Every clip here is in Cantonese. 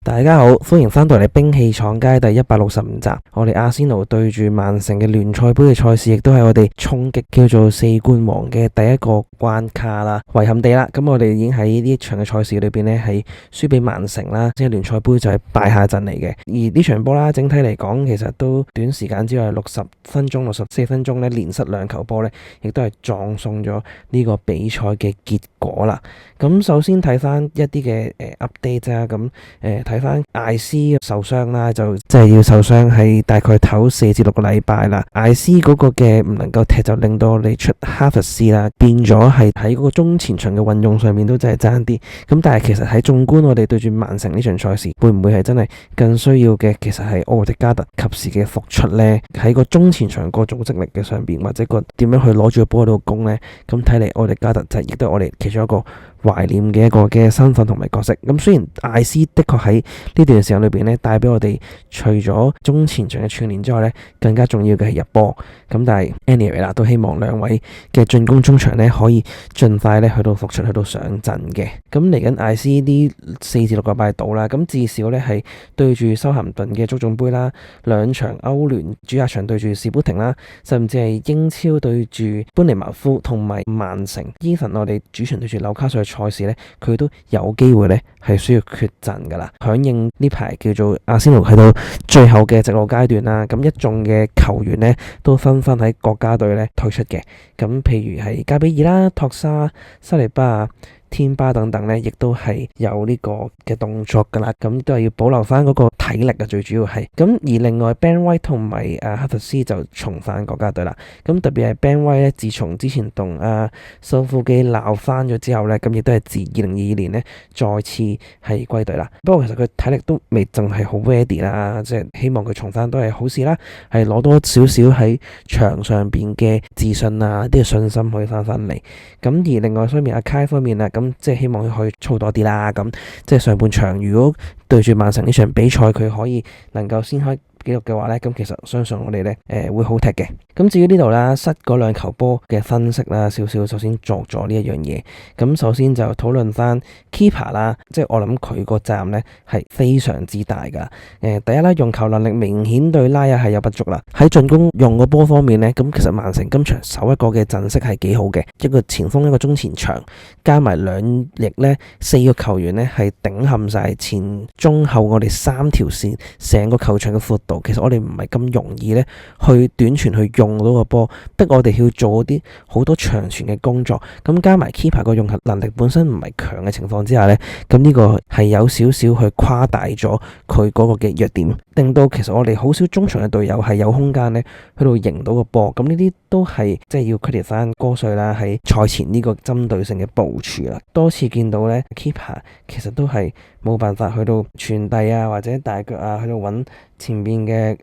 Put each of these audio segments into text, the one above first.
大家好，歡迎翻到嚟兵器廠街第165集。我哋阿仙奴對住曼城嘅聯賽杯嘅賽事，亦都係我哋衝擊叫做4冠王嘅第一個關卡啦。遺憾地啦，咁我哋已經喺呢一場嘅賽事裏邊呢，係輸俾曼城啦，即係聯賽杯就係敗下陣嚟嘅。而呢場波啦，整體嚟講，其實都短時間之內60分鐘、64分鐘呢，連失2球波呢，亦都係葬送咗呢個比賽嘅結果啦。咁首先睇翻一啲嘅update 啊，咁睇翻艾斯受傷啦，就即係要受傷係大概唞4至6個禮拜啦。艾斯嗰個嘅唔能夠踢，就令到我哋出哈弗斯啦，變咗係喺嗰個中前場嘅運用上面都真係爭啲。咁但係其實喺縱觀我哋對住曼城呢場賽事，會唔會係真係更需要嘅？其實係奧迪加特及時嘅復出呢？喺個中前場個組織力嘅上邊，或者個點樣去攞住個波喺度攻呢？咁睇嚟奧迪加特就亦都係我哋其中一個懷念嘅一個嘅身份同埋角色。咁雖然艾斯的確喺呢段時間裏邊咧，帶俾我哋除咗中前場嘅串聯之外咧，更加重要嘅係入波。咁但係 anyway 啦，都希望兩位嘅進攻中場咧可以盡快咧去到復出，去到上陣嘅。咁嚟緊艾斯呢4至6個禮拜到啦，咁至少咧係對住修咸頓嘅足總杯啦，2場歐聯主客場對住士砵亭啦，甚至係英超對住班尼茅夫同埋曼城。even 我哋主場對住紐卡素嘅賽事咧，佢都有機會咧係需要缺陣噶啦。響應呢排叫做阿仙奴去到最後嘅直路階段啦，咁一眾嘅球員呢都紛紛喺國家隊咧退出嘅。咁譬如係加比爾啦、托沙、沙利巴啊、天巴等等咧，亦都係有呢個嘅動作噶啦，咁都係要保留翻嗰個體力啊，最主要係。咁而另外 Ben White 同埋哈弗斯就重返國家隊啦。咁特別係 Ben White 咧，自從之前同蘇富基鬧翻咗之後咧，咁亦都係自2022年咧再次係歸隊啦。不過其實佢體力都未仲係好 ready 啦，即係希望佢重返都係好事啦，係攞多少少喺場上邊嘅自信啊，啲信心可以翻嚟。咁而另外方面阿 Kai 方面啊，咁即係希望佢可以操多啲啦。咁即係上半場如果對住曼城呢場比賽，佢可以能夠先開紀錄嘅話呢，咁其實相信我哋呢會好踢嘅。咁至於呢度啦，失嗰2球波嘅分析啦，少少首先作咗呢一樣嘢。咁首先就討論翻 keeper 啦，即係我諗佢個責任呢係非常之大噶。第一啦，用球能力明顯對拉亞係有不足啦。喺進攻用個波方面呢，咁其實曼城今場首一個嘅陣式係幾好嘅，一個前鋒一個中前場，加埋2翼呢，4個球員呢係頂冚晒前中後我哋3條線成個球場嘅闊度。其實我哋唔係咁容易咧去短傳去用到個波，逼我哋要做啲好多長傳嘅工作。咁加埋 keeper 個用能力本身唔係強嘅情況之下咧，咁呢個係有少少去誇大咗佢嗰個嘅弱點，令到其實我哋好少中場嘅隊友係有空間咧去到贏到個波。咁呢啲都係即係要 credit 翻哥帥啦，喺賽前呢個針對性嘅部署啦。多次見到咧 keeper 其實都係冇辦法去到傳遞啊，或者大腳啊，去到揾前邊嘅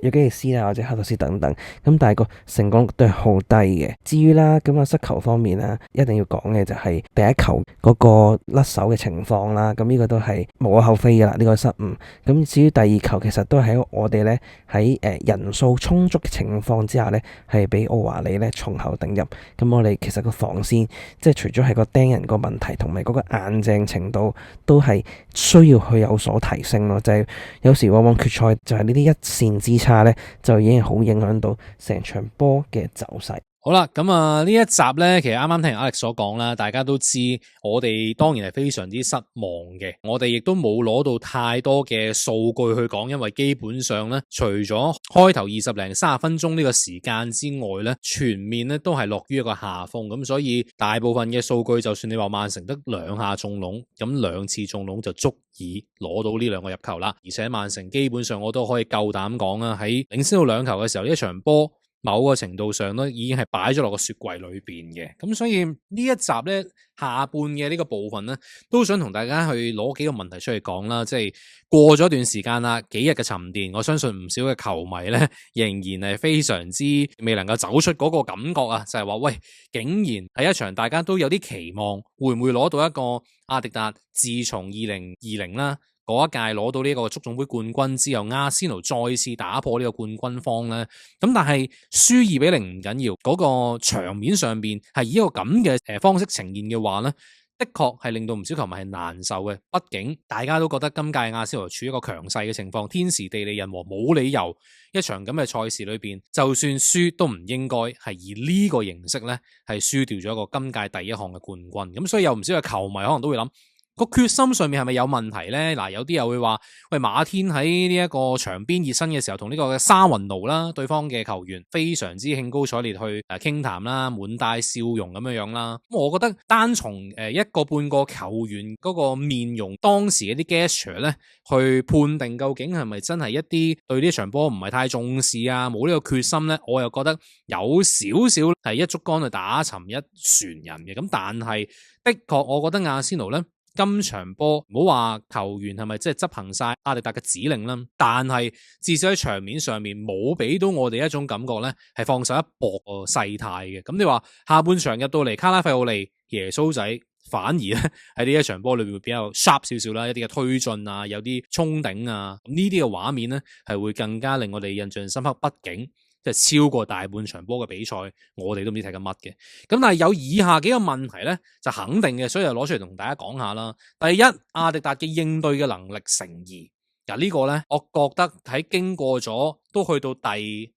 約基利斯啊，或者哈特斯等等。咁但係個成功率都係好低嘅。至於啦，咁啊失球方面啊，一定要講嘅就係第一球嗰個甩手嘅情況啦。咁呢個都係無可厚非嘅啦，呢個失誤。咁至於第2球，其實都係喺我哋咧喺人數充足嘅情況之下咧，係俾奧華利咧從後頂入。咁我哋其實個防線即係除咗係個釘人個問題，同埋嗰個硬淨程度都係需要去有所提升咯。就係有時往往決賽就係呢啲一線之差咧，就已經好影響到成場波嘅走勢。好啦，咁呢一集咧，其實啱啱聽 Alex 所講啦，大家都知我哋當然係非常之失望嘅。我哋亦都冇攞到太多嘅數據去講，因為基本上咧，除咗開頭20零30分鐘呢個時間之外咧，全面咧都係落於一個下風。咁所以大部分嘅數據，就算你話曼城得2下中籠，咁2次中籠就足以攞到呢2個入球啦。而且曼城基本上我都可以夠膽講啦，喺領先到2球嘅時候，呢一場波某個程度上咧，已經係擺咗落個雪櫃裏邊嘅。咁所以呢一集咧，下半嘅呢個部分咧，都想同大家去攞幾個問題出嚟講啦。即係過咗一段時間啦，幾日嘅沉澱，我相信唔少嘅球迷咧，仍然係非常之未能夠走出嗰個感覺啊。就係話喂，竟然係一場大家都有啲期望，會唔會攞到一個阿迪達自從2020啦嗰一屆攞到呢個足總杯冠軍之後，阿仙奴再次打破呢個冠軍荒咧。咁但係輸2-0唔緊要，嗰個場面上邊係以一個咁嘅方式呈現嘅話咧，的確係令到唔少球迷係難受嘅。畢竟大家都覺得今屆阿仙奴處於一個強勢嘅情況，天時地利人和，冇理由一場咁嘅賽事裏邊，就算輸都唔應該係以呢個形式咧係輸掉咗一個今屆第一項嘅冠軍。咁所以有唔少嘅球迷可能都會諗，個決心上面係咪有問題咧？嗱，有啲又會話，喂，馬天喺呢一個場邊熱身嘅時候，同呢個嘅沙雲奴啦，對方嘅球員非常之興高采烈去傾談啦，滿帶笑容咁樣樣啦。咁我覺得單從一個半個球員嗰個面容當時嘅啲 gesture 咧，去判定究竟係咪真係一啲對呢場波唔係太重視啊，冇呢個決心咧，我又覺得有少少係一竹竿去打沉一船人嘅。咁但係的確，我覺得阿仙奴咧，今場波唔好話球員係咪即係執行晒阿迪達嘅指令啦，但係至少喺場面上面冇俾到我哋一種感覺咧，係放手一搏個勢態嘅。咁你話下半場入到嚟，卡拉費奧利、耶穌仔反而咧喺呢一場波裏面會比較 sharp 少少啦，一啲嘅推進啊，有啲衝頂啊，呢啲嘅畫面咧係會更加令我哋印象深刻。畢竟即係超過大半場波嘅比賽，我哋都唔知睇緊乜嘅。咁但係有以下幾個問題咧，就肯定嘅，所以就攞出嚟同大家講下啦。第一，阿迪達嘅應對嘅能力成疑。嗱，呢個咧，我覺得喺經過咗都去到第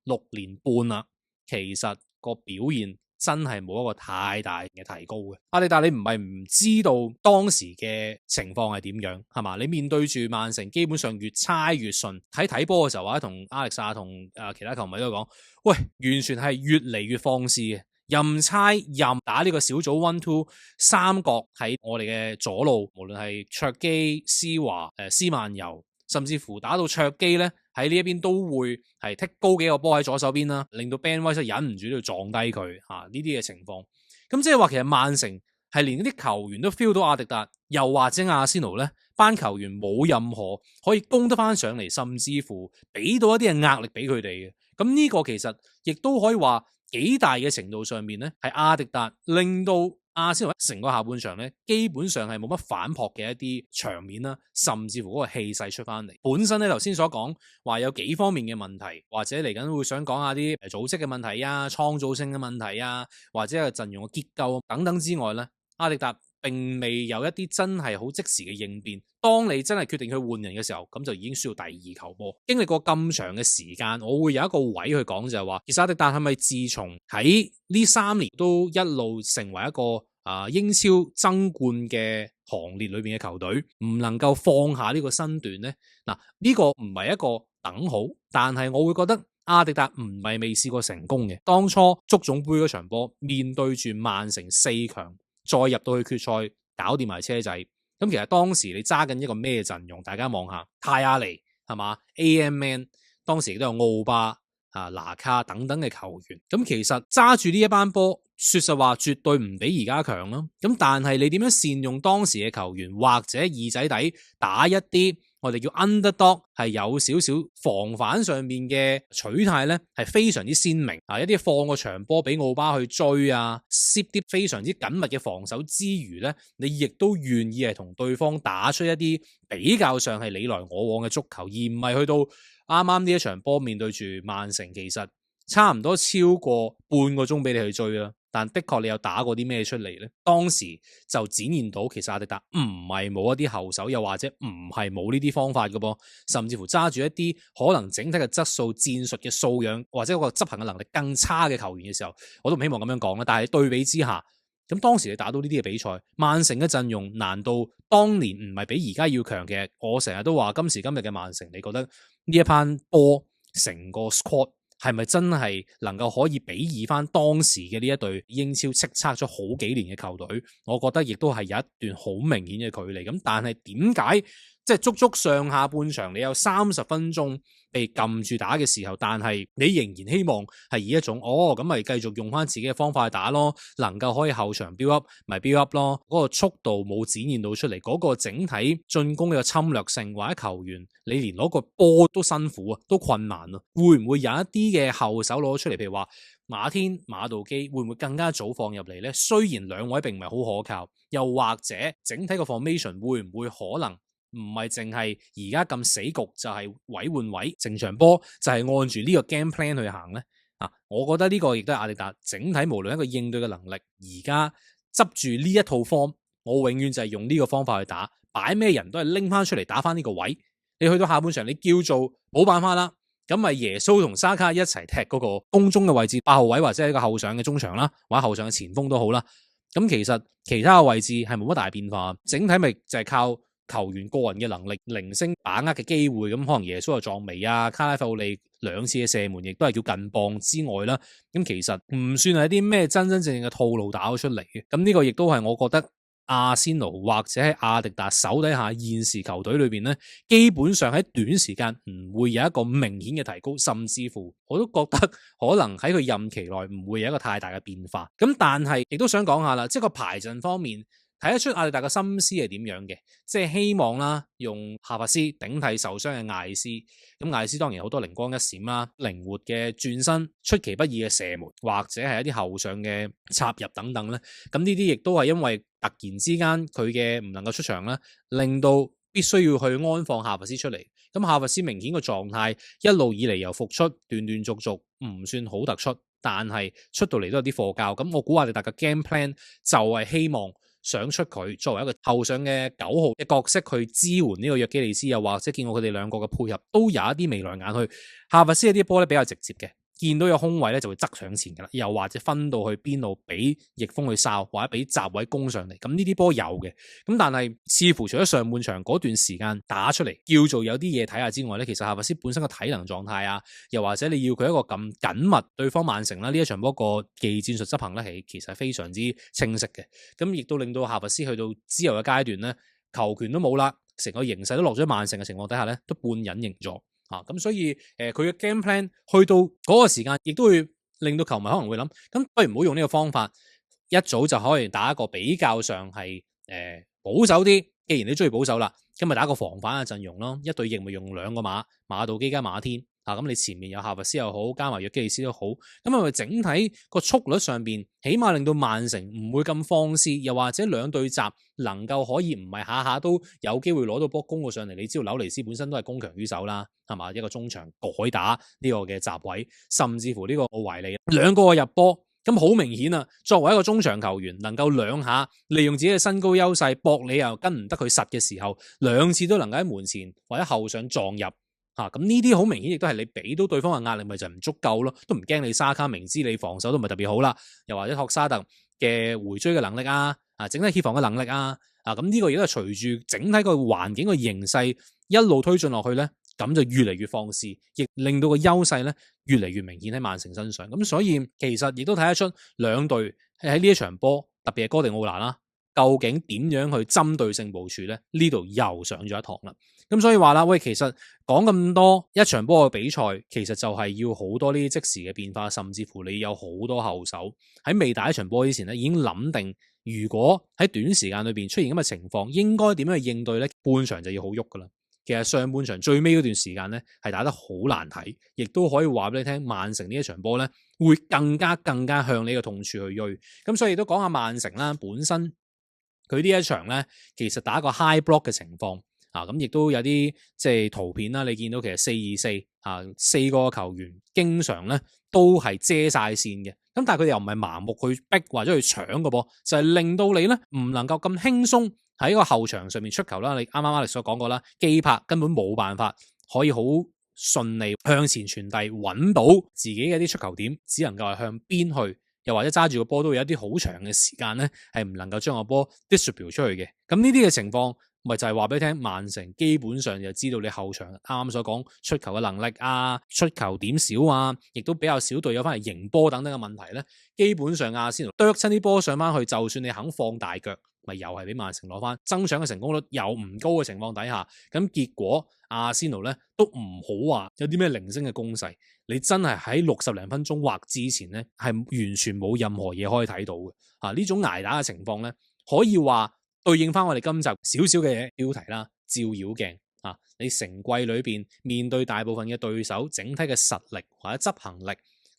6年半啦，其實個表現真係冇一個太大嘅提高嘅。阿迪達，你唔係唔知道當時嘅情況係點樣，係嘛？你面對住曼城，基本上越差越順。睇波嘅時候，或者同亞歷薩同其他球迷都講，喂，完全係越嚟越放肆嘅。任猜任打呢個小組 1-2 三角喺我哋嘅左路，無論係卓基、施華、斯曼游，甚至乎打到卓基咧，喺呢一邊都會係踢高幾個波喺左手邊啦，令到 Ben White 忍唔住都要撞低佢呢啲嘅情況。咁即係話其實曼城係連啲球員都 feel 到阿迪達，又或者阿仙奴咧，班球員冇任何可以攻得翻上嚟，甚至乎俾到一啲嘅壓力俾佢哋嘅。咁呢個其實亦都可以話幾大嘅程度上面咧，係阿迪達令到阿仙奴成個下半場咧，基本上係冇乜反撲嘅一啲場面啦，甚至乎嗰個氣勢出翻嚟。本身咧頭先所講話有幾方面嘅問題，或者嚟緊會想講下啲組織嘅問題啊、創造性嘅問題啊，或者係陣容嘅結構等等之外咧，阿迪達並未有一啲真係好即時嘅應變。當你真係決定去換人嘅時候，咁就已經需要第二球波。經歷過咁長嘅時間，我會有一個位去講就係話，其實阿迪達係咪自從喺呢3年都一路成為一個英超爭冠嘅行列裏邊嘅球隊，唔能夠放下呢個身段呢？嗱，呢個唔係一個等號，但係我會覺得阿迪達唔係未試過成功嘅。當初足總杯嗰場波，面對住曼城4強，再入到去決賽，搞掂埋車仔。咁其實當時你揸緊一個咩陣容？大家望下泰亞尼係嘛 ，AMN 當時亦都有奧巴拿卡等等嘅球員。咁其實揸住呢一班波，說實話絕對唔比而家強啦。咁但係你點樣善用當時嘅球員，或者二仔底打一啲我哋叫 underdog 係有少少防反上面嘅取態咧，係非常之鮮明一啲放個長波俾奧巴去追啊，攝啲非常之緊密嘅防守之餘咧，你亦都願意係同對方打出一啲比較上係你來我往嘅足球，而唔係去到啱啱呢一場波面對住曼城，其實差唔多超過半個鐘俾你去追啦。但的確你有打過啲咩出嚟呢？當時就展現到其實阿迪達唔係冇一啲後手，又或者唔係冇呢啲方法嘅噃，甚至乎揸住一啲可能整體嘅質素、戰術嘅素養或者個執行嘅能力更差嘅球員嘅時候，我都唔希望咁樣講啦。但係對比之下，咁當時你打到呢啲嘅比賽，曼城嘅陣容難道當年唔係比而家要強嘅？我成日都話今時今日嘅曼城，你覺得呢一班波成個 squad係咪真係能夠可以比擬翻當時嘅呢一隊英超叱咤咗好幾年嘅球隊？我覺得亦都係有一段好明顯嘅距離。咁但係點解即係足足上下半場你有30分鐘被撳住打嘅時候，但係你仍然希望係以一種咁咪繼續用翻自己嘅方法去打咯，能夠可以後場 build up 咪 build up 咯，嗰個速度冇展現到出嚟，嗰個整體進攻嘅侵略性或者球員你連攞個波都辛苦啊，都困難啊，會唔會有一啲嘅後手攞出嚟？譬如話馬天、馬道基會唔會更加早放入嚟呢？雖然兩位並唔係好可靠，又或者整體個 formation 會唔會可能唔係淨係而家咁死局，就係位換位，成場波就係按住呢個 game plan 去行呢？我覺得呢個亦都係阿迪達整體無論一個應對嘅能力，而家執住呢一套 form 我永遠就係用呢個方法去打，擺咩人都係拎翻出嚟打翻呢個位。你去到下半場，你叫做冇辦法啦，咁咪耶穌同沙卡一齊踢嗰個攻中嘅位置，8號位或者係一個後上嘅中場啦，或者後上嘅前鋒都好啦。咁其實其他嘅位置係冇乜大變化，整體咪就係靠球員個人嘅能力、零星把握嘅機會。咁可能耶穌又撞眉啊，卡拉費利2次嘅射門亦都係叫近磅之外啦。咁其實唔算係啲咩真真正正嘅套路打咗出嚟嘅。咁呢個亦都係我覺得阿仙奴或者喺阿迪達手底下現時球隊裏邊咧，基本上喺短時間唔會有一個明顯嘅提高，甚至乎我都覺得可能喺佢任期內唔會有一個太大嘅變化。咁但係亦都想講下啦，即係個排陣方面睇得出阿迪達嘅心思係點樣嘅，即係希望啦用夏佛斯頂替受傷嘅艾斯。咁艾斯當然好多靈光一閃啦，靈活嘅轉身、出其不意嘅射門，或者係一啲後上嘅插入等等咧。咁呢啲亦都係因為突然之間佢嘅唔能夠出場啦，令到必須要去安放夏佛斯出嚟。咁夏佛斯明顯個狀態一路以嚟由復出斷斷續續，唔算好突出，但係出到嚟都有啲貨交。咁我估阿迪達嘅 game plan 就係希望想出佢作為一個後上嘅9號嘅角色去支援呢個約基利斯，又或者見過佢哋兩個嘅配合都有一啲眉來眼去。夏佛斯呢啲波咧比較直接嘅，見到有空位咧就會側上前噶啦，又或者分到去邊度俾翼鋒去哨，或者俾閘位攻上嚟。咁呢啲波有嘅，咁但係似乎除咗上半場嗰段時間打出嚟叫做有啲嘢睇下之外咧，其實夏佛斯本身嘅體能狀態啊，又或者你要佢一個咁緊密對方曼城啦呢一場波個技戰術執行咧係其實係非常之清晰嘅。咁亦都令到夏佛斯去到之後嘅階段咧，球權都冇啦，成個形勢都落咗曼城嘅情況底下咧，都半隱形咗。咁所以佢嘅 game plan 去到嗰個時間，亦都會令到球迷可能會諗，咁不如唔好用呢個方法，一早就可以打一個比較上係保守啲。既然你中意保守啦，咁咪打個防反嘅陣容咯，一對翼咪用2個馬道基加馬天。咁你前面有夏佛斯又好，加埋約基利斯都好，咁係咪整體個速率上邊，起碼令到曼城唔會咁放肆，又或者兩對閘能夠可以唔係下下都有機會攞到波攻過上嚟。你知道紐尼斯本身都係攻強於守啦，係嘛？一個中場改打呢個嘅閘位，甚至乎呢個奧維利2個入波，咁好明顯啊！作為一個中場球員，能夠2下利用自己嘅身高優勢搏你又跟唔得佢實嘅時候，2次都能夠喺門前或者後上撞入。咁呢啲好明顯亦都係你俾到對方嘅壓力，咪就唔足夠咯，都唔驚你沙卡，明知你防守都唔係特別好啦，又或者托沙特嘅回追嘅能力啊，整體協防嘅能力啊，咁呢個亦都係隨住整體個環境個形勢一路推進落去咧，咁就越嚟越放肆，亦令到個優勢咧越嚟越明顯喺曼城身上。咁所以其實亦都睇得出兩隊喺呢一場波，特別係哥迪奧拿啦，究竟點樣去針對性部署咧？呢度又上咗一堂啦。咁所以話啦，喂，其實講咁多一場波嘅比賽，其實就係要好多呢啲即時嘅變化，甚至乎你有好多後手喺未打一場波之前咧，已經諗定如果喺短時間裏邊出現咁嘅情況，應該點樣去應對咧？半場就要好喐噶啦。其實上半場最尾嗰段時間咧，係打得好難睇，亦都可以話俾你聽，曼城呢一場波咧會更加向你嘅痛處去追。咁所以都講下曼城啦，本身佢呢一場咧，其實打一個 high block 嘅情況。咁亦都有啲即係圖片啦，你見到其實4-2-4，4個球員經常咧都係遮晒線嘅。咁但係佢哋又唔係盲目去逼或者去搶嘅噃，就係令到你咧唔能夠咁輕鬆喺個後場上面出球啦。你啱啱阿力所講過啦，基柏根本冇辦法可以好順利向前傳遞，揾到自己嘅啲出球點，只能夠係向邊去，又或者揸住個波都會有一啲好長嘅時間咧，係唔能夠將個波 distribute 出去嘅。咁呢啲嘅情況，咪就係話俾你聽，曼城基本上就知道你後場啱啱所講出球嘅能力啊，出球點少啊，亦都比較少隊友翻嚟迎波等等嘅問題咧。基本上阿仙奴啄親啲波上翻去，就算你肯放大腳，咪又係俾曼城攞翻。爭搶嘅成功率又唔高嘅情況底下，咁結果阿仙奴咧都唔好話有啲咩零星嘅攻勢。你真係喺60零分鐘或之前咧，係完全冇任何嘢可以睇到嘅。呢種捱打嘅情況咧，可以話對應翻我哋今集少少嘅標題啦，照妖鏡。你成季裏邊面對大部分嘅對手，整體嘅實力或者執行力，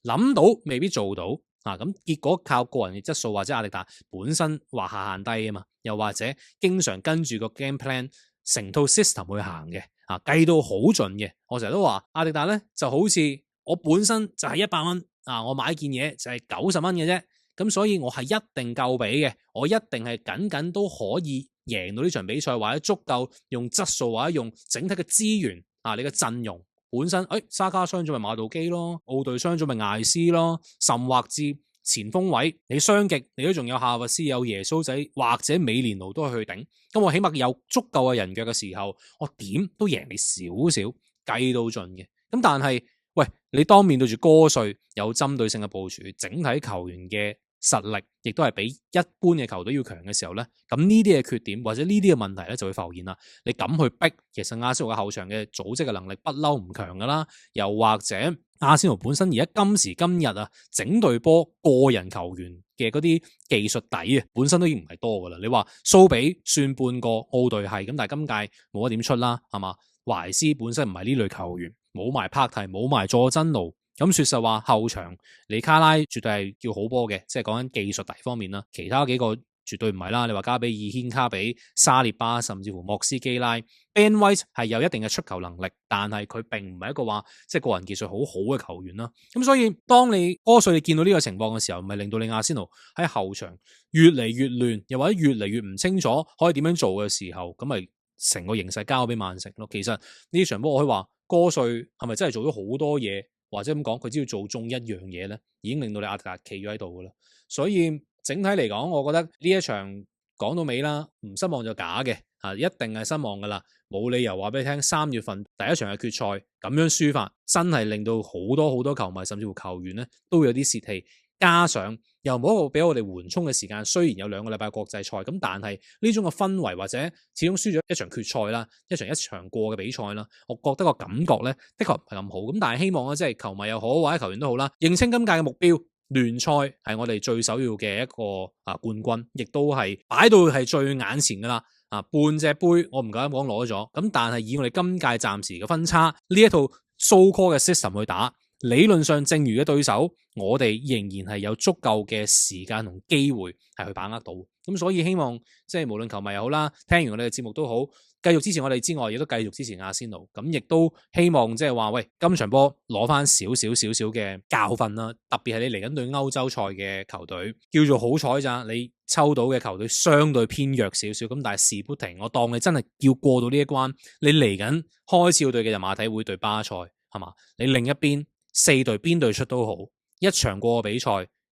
諗到未必做到。咁結果靠個人嘅質素或者阿迪達本身話下限低啊嘛，又或者經常跟住個 game plan 成套 system 去行嘅，計到好盡嘅。我成日都話阿迪達咧就好似我本身就係100蚊，我買件嘢就係90蚊嘅啫。咁所以我係一定夠比嘅，我一定係僅都可以贏到呢場比賽，或者足夠用質素或者用整體嘅資源啊，你嘅陣容本身，沙卡傷咗咪馬道基咯，奧隊傷咗咪艾斯咯，甚或至前鋒位你傷極，你都仲有夏佛斯、有耶穌仔或者美連奴都係去頂，咁我起碼有足夠嘅人腳嘅時候，我點都贏你少少，計到盡嘅。咁但係喂，你當面對住哥帥有針對性嘅部署，整體球員嘅實力亦都係比一般嘅球隊要強嘅時候咧，咁呢啲嘅缺點或者呢啲嘅問題咧就會浮現啦。你敢去逼，其實阿仙奴嘅後場嘅組織嘅能力不嬲唔強噶啦，又或者阿仙奴本身而家今時今日啊，整隊波個人球員嘅嗰啲技術底啊，本身都已經唔係多噶啦。你話蘇比算半個，奧隊係咁，但係今屆冇乜點出啦，係嘛？懷斯本身唔係呢類球員，冇埋帕提，冇埋佐真奴。咁說實話，後場里卡拉絕對係叫好波嘅，即係講緊技術底方面啦。其他幾個絕對唔係啦。你話加比爾、軒卡比、沙列巴，甚至乎莫斯基拉、Ben White 係有一定嘅出球能力，但係佢並唔係一個話即係個人技術好好嘅球員啦。咁所以當你哥帥見到呢個情況嘅時候，咪令到你阿仙奴喺後場越嚟越亂，又或者越嚟越唔清楚可以點樣做嘅時候，咁咪成個形勢交俾曼城咯。其實呢場波我可以話哥帥係咪真係做咗好多嘢？或者咁講，佢只要做中一樣嘢咧，已經令到你阿特達企咗喺度噶啦。所以整體嚟講，我覺得呢一場講到尾啦，唔失望就假嘅，一定係失望噶啦。冇理由話俾你聽，3月份第一場嘅決賽咁樣輸法，真係令到好多球迷甚至乎球員咧都有啲泄氣。加上又冇一個俾我哋緩衝嘅時間，雖然有2個禮拜國際賽，咁但係呢種嘅氛圍或者始終輸咗一場決賽啦，一場過嘅比賽啦，我覺得個感覺咧的確唔係咁好。咁但係希望咧，即係球迷又好或者球員都好啦，認清今屆嘅目標，聯賽係我哋最首要嘅一個冠軍，亦都係擺到係最眼前噶啦。半隻杯我唔夠膽講攞咗，咁但係以我哋今屆暫時嘅分差呢一套 so call 嘅 system 去打。理論上，正如嘅對手，我哋仍然係有足夠嘅時間同機會係去把握到。咁所以希望即係無論球迷又好啦，聽完我哋嘅節目都好，繼續支持我哋之外，亦都繼續支持阿仙奴。咁亦都希望即係話，喂，今場波攞翻少少嘅教訓啦。特別係你嚟緊對歐洲賽嘅球隊，叫做好彩咋，你抽到嘅球隊相對偏弱少少。咁但係事不停，我當你真係要過到呢一關，你嚟緊開始要對嘅人馬體會對巴塞，係嘛？你另一邊4隊邊隊出都好，一場過嘅比賽，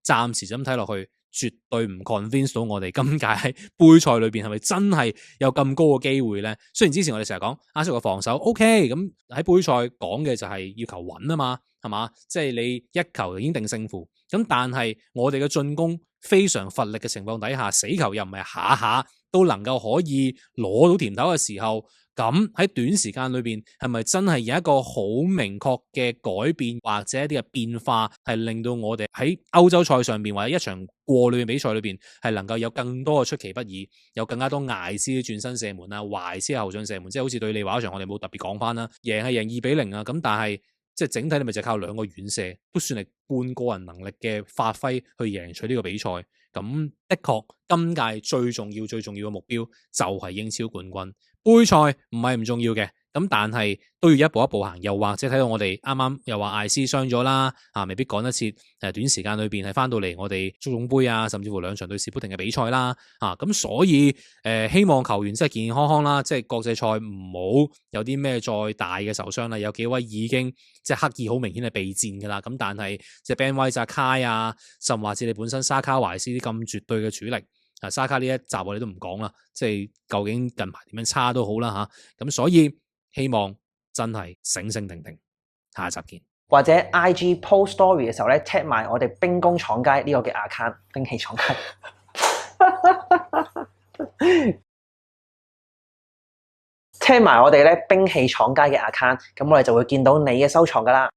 暫時咁睇落去，絕對唔 convince 到我哋今屆喺杯賽裏邊係咪真係有咁高嘅機會咧？雖然之前我哋成日講阿仙奴嘅防守 OK， 咁喺杯賽講嘅就係要求穩啊嘛，係嘛？即係你一球已經定勝負，咁但係我哋嘅進攻非常乏力嘅情況底下，死球又唔係下下都能夠可以攞到甜頭嘅時候。咁喺短時間裏邊係咪真係有一個好明確嘅改變或者一啲嘅變化，係令到我哋喺歐洲賽上邊或者一場過濾嘅比賽裏邊係能夠有更多嘅出其不意，有更加多艾斯轉身射門啊，懷斯後上射門，即係好似對利華嗰場我哋冇特別講翻啦，贏係贏2-0啊，咁但係即係整體你咪就靠2個遠射，都算係半個人能力嘅發揮去贏取呢個比賽。咁的確今屆最重要嘅目標就係英超冠軍。杯賽唔係唔重要嘅，咁但係都要一步一步行，又或者睇到我哋啱啱又話艾斯傷咗啦，未必趕得切，短時間裏邊係翻到嚟我哋足總杯啊，甚至乎2場對士砵亭嘅比賽啦，咁所以希望球員真係健健康康啦，即係國際賽唔好有啲咩再大嘅受傷啦，有幾位已經即係刻意好明顯係備戰噶啦，咁但係即係 Ben White、Kai 啊，甚或至你本身沙卡懷斯啲咁絕對嘅主力。沙卡呢一集我哋都唔講啦，即係究竟近排點樣差都好啦吓，咁所以希望真係醒醒定定，下一集見。或者 IG post story 嘅時候咧 tag 埋我哋兵工廠街呢個嘅 account， 兵器廠街，tag 埋我哋咧兵器廠街嘅 account，咁我哋就會見到你嘅收藏噶啦。